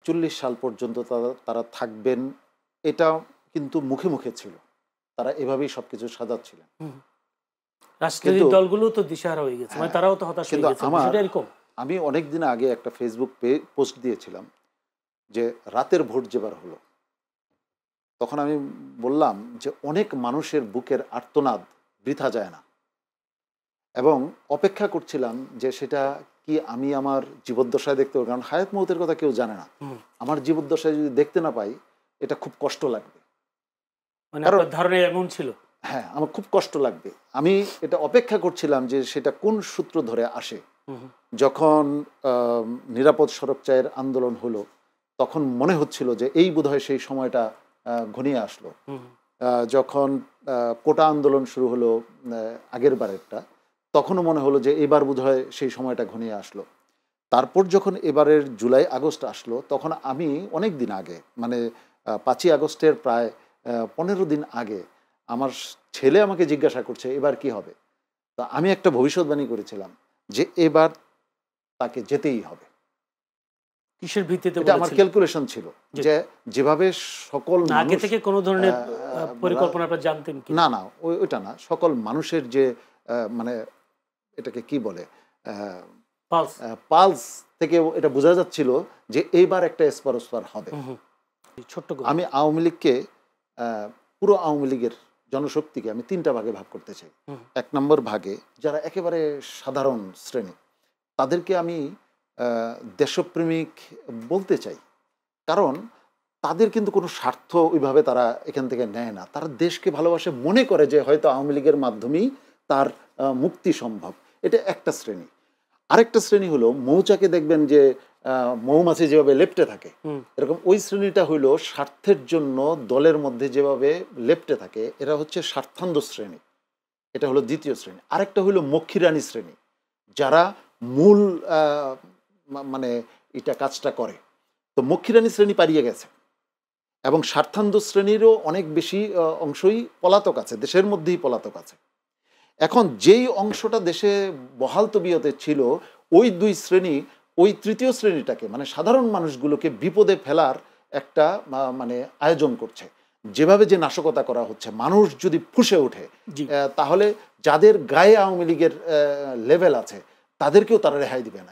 41 সাল পর্যন্ত তারা থাকবেন, এটা কিন্তু মুখে মুখে ছিল। তারা এভাবেই সবকিছু সাজাচ্ছিলেন। রাজনৈতিক দলগুলো তো দিশাহারা হয়ে গেছে, মানে তারাও তো হতাশ হয়ে গেছে। বিষয়টা এরকম। আমি অনেকদিন আগে একটা ফেসবুক পোস্ট দিয়েছিলাম যে রাতের ভোট যেবার হলো, তখন আমি বললাম যে অনেক মানুষের বুকের আর্তনাদ বৃথা যায় না, এবং অপেক্ষা করছিলাম যে সেটা কি আমি আমার জীবদ্দশায় দেখতে পাবো। কারণ হায়াত মৌতের কথা কেউ জানে না। আমার জীবদ্দশায় যদি দেখতে না পাই, এটা খুব কষ্ট লাগবে। মানে আপনার ধারণা এমন ছিল? হ্যাঁ, আমার খুব কষ্ট লাগবে। আমি এটা অপেক্ষা করছিলাম যে সেটা কোন সূত্র ধরে আসে। যখন নিরাপদ সড়ক চায়ের আন্দোলন হলো, তখন মনে হচ্ছিল যে এই বোধহয় সেই সময়টা ঘনিয়ে আসলো। যখন কোটা আন্দোলন শুরু হলো আগের বারেরটা, তখনও মনে হলো যে এবার বোধহয় সেই সময়টা ঘনিয়ে আসলো। তারপর যখন এবারের জুলাই আগস্ট আসলো, তখন আমি অনেক দিন আগে, মানে 5ই আগস্টের প্রায় 15 দিন আগে আমার ছেলে আমাকে জিজ্ঞাসা করছে এবার কি হবে। তো আমি একটা ভবিষ্যৎবাণী করেছিলাম যে এবার তাকে যেতেই হবে। কিসের ভিত্তিতে? এটা আমার ক্যালকুলেশন ছিল যে যেভাবে সকল আগে থেকে কোনো ধরনের পরিকল্পনা আপনারা জানতেন কি? না না, ওইটা না। সকল মানুষের যে মানে এটাকে কি বলে, পালস থেকে এটা বোঝা যাচ্ছিল যে এইবার একটা এসপার হবে। ছোট্ট আমি আওয়ামী লীগকে, পুরো আওয়ামী লীগের জনশক্তিকে আমি 3টা ভাগে ভাগ করতে চাই। 1 নম্বর ভাগে যারা একেবারে সাধারণ শ্রেণী, তাদেরকে আমি দেশপ্রেমিক বলতে চাই। কারণ তাদের কিন্তু কোনো স্বার্থ ওইভাবে তারা এখান থেকে নেয় না। তারা দেশকে ভালোবাসে, মনে করে যে হয়তো আওয়ামী লীগের মাধ্যমেই তার মুক্তি সম্ভব। এটা একটা শ্রেণী। আরেকটা শ্রেণী হলো, মৌচাকে দেখবেন যে মৌমাছি যেভাবে লেপ্টে থাকে, এরকম ওই শ্রেণীটা হইলো স্বার্থের জন্য দলের মধ্যে যেভাবে লেপ্টে থাকে, এরা হচ্ছে স্বার্থান্ধ শ্রেণী। এটা হলো দ্বিতীয় শ্রেণী। আরেকটা হইলো মক্ষীরানী শ্রেণী, যারা মূল মানে এটা কাজটা করে। তো মক্ষীরানী শ্রেণী পালিয়ে গেছে, এবং স্বার্থান্ধ শ্রেণীরও অনেক বেশি অংশই পলাতক আছে, দেশের মধ্যেই পলাতক আছে। এখন যেই অংশটা দেশে বহাল তবিয়তে ছিল, ওই 2 শ্রেণী ওই তৃতীয় শ্রেণীটাকে, মানে সাধারণ মানুষগুলোকে বিপদে ফেলার একটা মানে আয়োজন করছে। যেভাবে যে নাশকতা করা হচ্ছে, মানুষ যদি ফুঁসে ওঠে, তাহলে যাদের গায়ে আওয়ামী লীগের লেভেল আছে তাদেরকেও তারা রেহাই দিবে না।